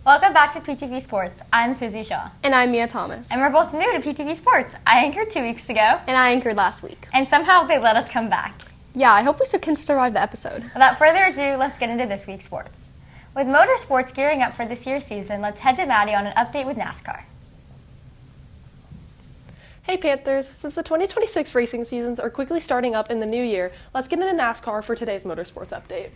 Welcome back to PTV Sports. I'm Susie Shaw. And I'm Mia Thomas. And we're both new to PTV Sports. I anchored 2 weeks ago. And I anchored last week. And somehow they let us come back. Yeah, I hope we can survive the episode. Without further ado, let's get into this week's sports. With motorsports gearing up for this year's season, let's head to Maddie on an update with NASCAR. Hey Panthers, since the 2026 racing seasons are quickly starting up in the new year, let's get into NASCAR for today's motorsports update.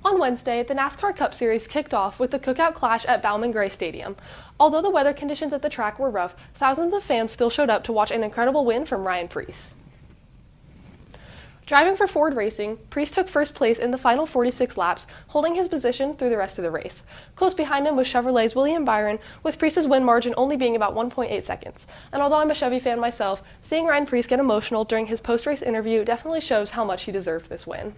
On Wednesday, the NASCAR Cup Series kicked off with the Cookout Clash at Bowman Gray Stadium. Although the weather conditions at the track were rough, thousands of fans still showed up to watch an incredible win from Ryan Preece. Driving for Ford Racing, Preece took first place in the final 46 laps, holding his position through the rest of the race. Close behind him was Chevrolet's William Byron, with Preece's win margin only being about 1.8 seconds. And although I'm a Chevy fan myself, seeing Ryan Preece get emotional during his post-race interview definitely shows how much he deserved this win.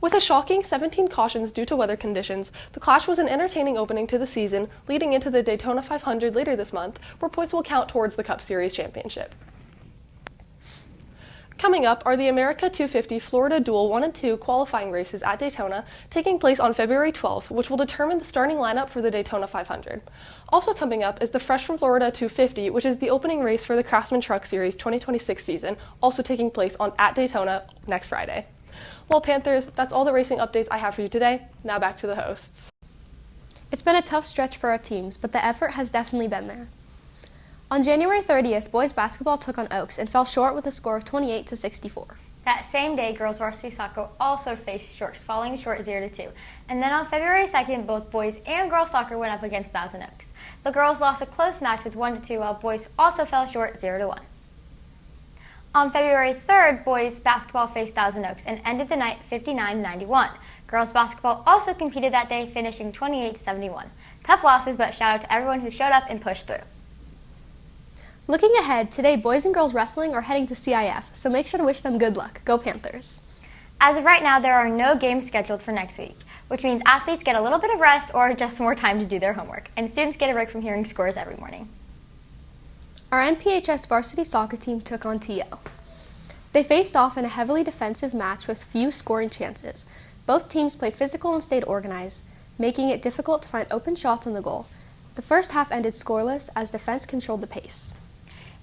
With a shocking 17 cautions due to weather conditions, the Clash was an entertaining opening to the season, leading into the Daytona 500 later this month, where points will count towards the Cup Series championship. Coming up are the America 250 Florida Dual 1 and 2 qualifying races at Daytona, taking place on February 12th, which will determine the starting lineup for the Daytona 500. Also coming up is the Fresh from Florida 250, which is the opening race for the Craftsman Truck Series 2026 season, also taking place at Daytona next Friday. Well, Panthers, that's all the racing updates I have for you today. Now back to the hosts. It's been a tough stretch for our teams, but the effort has definitely been there. On January 30th, boys basketball took on Oaks and fell short with a score of 28-64. That same day, girls varsity soccer also faced Shorts, falling short 0-2. And then on February 2nd, both boys and girls soccer went up against Thousand Oaks. The girls lost a close match with 1-2, while boys also fell short 0-1. On February 3rd, boys basketball faced Thousand Oaks and ended the night 59-91. Girls basketball also competed that day, finishing 28-71. Tough losses, but shout out to everyone who showed up and pushed through. Looking ahead, today boys and girls wrestling are heading to CIF, so make sure to wish them good luck. Go Panthers! As of right now, there are no games scheduled for next week, which means athletes get a little bit of rest or just more time to do their homework, and students get a break from hearing scores every morning. Our NPHS varsity soccer team took on TO. They faced off in a heavily defensive match with few scoring chances. Both teams played physical and stayed organized, making it difficult to find open shots on the goal. The first half ended scoreless as defense controlled the pace.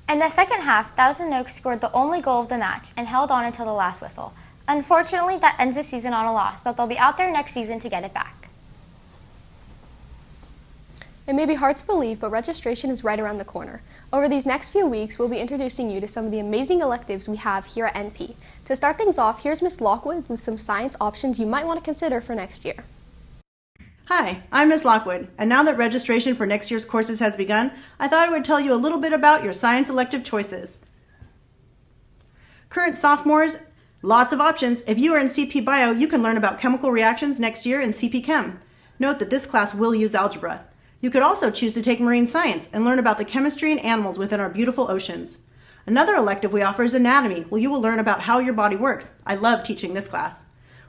In the second half, Thousand Oaks scored the only goal of the match and held on until the last whistle. Unfortunately, that ends the season on a loss, but they'll be out there next season to get it back. It may be hard to believe, but registration is right around the corner. Over these next few weeks, we'll be introducing you to some of the amazing electives we have here at NP. To start things off, here's Miss Lockwood with some science options you might want to consider for next year. Hi, I'm Ms. Lockwood, and now that registration for next year's courses has begun, I thought I would tell you a little bit about your science elective choices. Current sophomores, lots of options. If you are in CP Bio, you can learn about chemical reactions next year in CP Chem. Note that this class will use algebra. You could also choose to take marine science and learn about the chemistry and animals within our beautiful oceans. Another elective we offer is anatomy, where you will learn about how your body works. I love teaching this class.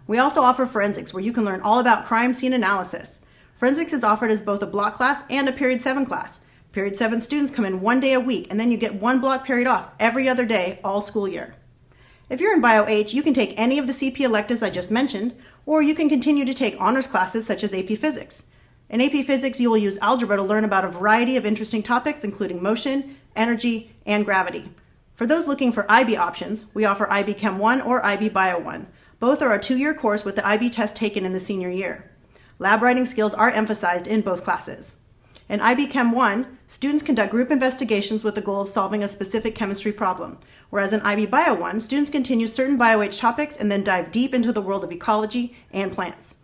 We also offer forensics, where you can learn all about crime scene analysis. Forensics is offered as both a block class and a period 7 class. Period 7 students come in 1 day a week, and then you get 1 block period off every other day all school year. If you're in Bio H, you can take any of the CP electives I just mentioned, or you can continue to take honors classes such as AP Physics. In AP Physics, you will use algebra to learn about a variety of interesting topics, including motion, energy, and gravity. For those looking for IB options, we offer IB Chem 1 or IB Bio 1. Both are a 2-year course with the IB test taken in the senior year. Lab writing skills are emphasized in both classes. In IB Chem 1, students conduct group investigations with the goal of solving a specific chemistry problem, whereas in IB Bio 1, students continue certain Bio-H topics and then dive deep into the world of ecology and plants.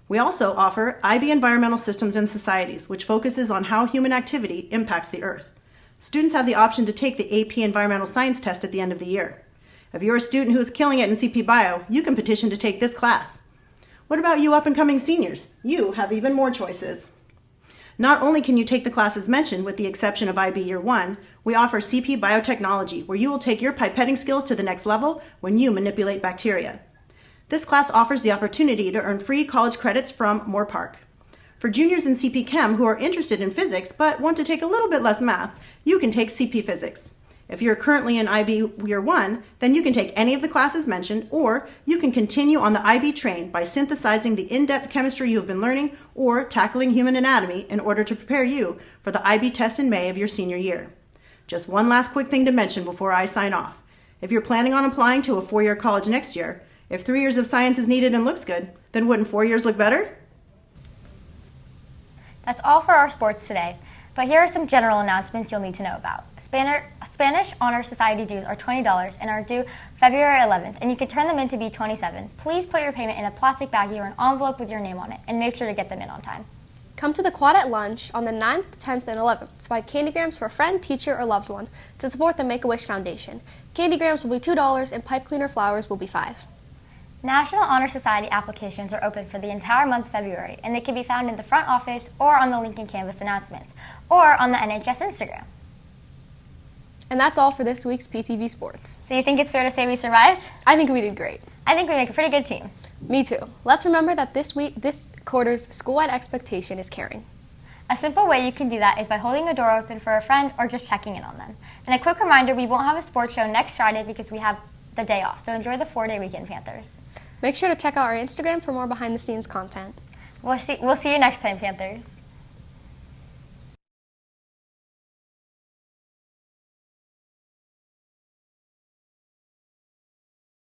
We also offer IB Environmental Systems and Societies, which focuses on how human activity impacts the Earth. Students have the option to take the AP Environmental Science test at the end of the year. If you're a student who is killing it in CP Bio, you can petition to take this class. What about you up-and-coming seniors? You have even more choices. Not only can you take the classes mentioned, with the exception of IB Year 1, we offer CP Biotechnology, where you will take your pipetting skills to the next level when you manipulate bacteria. This class offers the opportunity to earn free college credits from Moorpark. For juniors in CP Chem who are interested in physics but want to take a little bit less math, you can take CP Physics. If you're currently in IB Year 1, then you can take any of the classes mentioned, or you can continue on the IB train by synthesizing the in-depth chemistry you have been learning or tackling human anatomy in order to prepare you for the IB test in May of your senior year. Just one last quick thing to mention before I sign off. If you're planning on applying to a 4-year college next year, if 3 years of science is needed and looks good, then wouldn't 4 years look better? That's all for our sports today, but here are some general announcements you'll need to know about. Spanish Honor Society dues are $20 and are due February 11th, and you can turn them in to be $27. Please put your payment in a plastic baggie or an envelope with your name on it, and make sure to get them in on time. Come to the quad at lunch on the 9th, 10th, and 11th to buy candygrams for a friend, teacher, or loved one to support the Make-A-Wish Foundation. Candygrams will be $2 and pipe cleaner flowers will be $5. National Honor Society applications are open for the entire month of February, and they can be found in the front office or on the Lincoln Canvas announcements, or on the NHS Instagram. And that's all for this week's PTV Sports. So you think it's fair to say we survived? I think we did great. I think we make a pretty good team. Me too. Let's remember that this quarter's school-wide expectation is caring. A simple way you can do that is by holding a door open for a friend or just checking in on them. And a quick reminder, we won't have a sports show next Friday because we have the day off, so enjoy the 4-day weekend, Panthers. Make sure to check out our Instagram for more behind-the-scenes content. We'll see you next time, Panthers.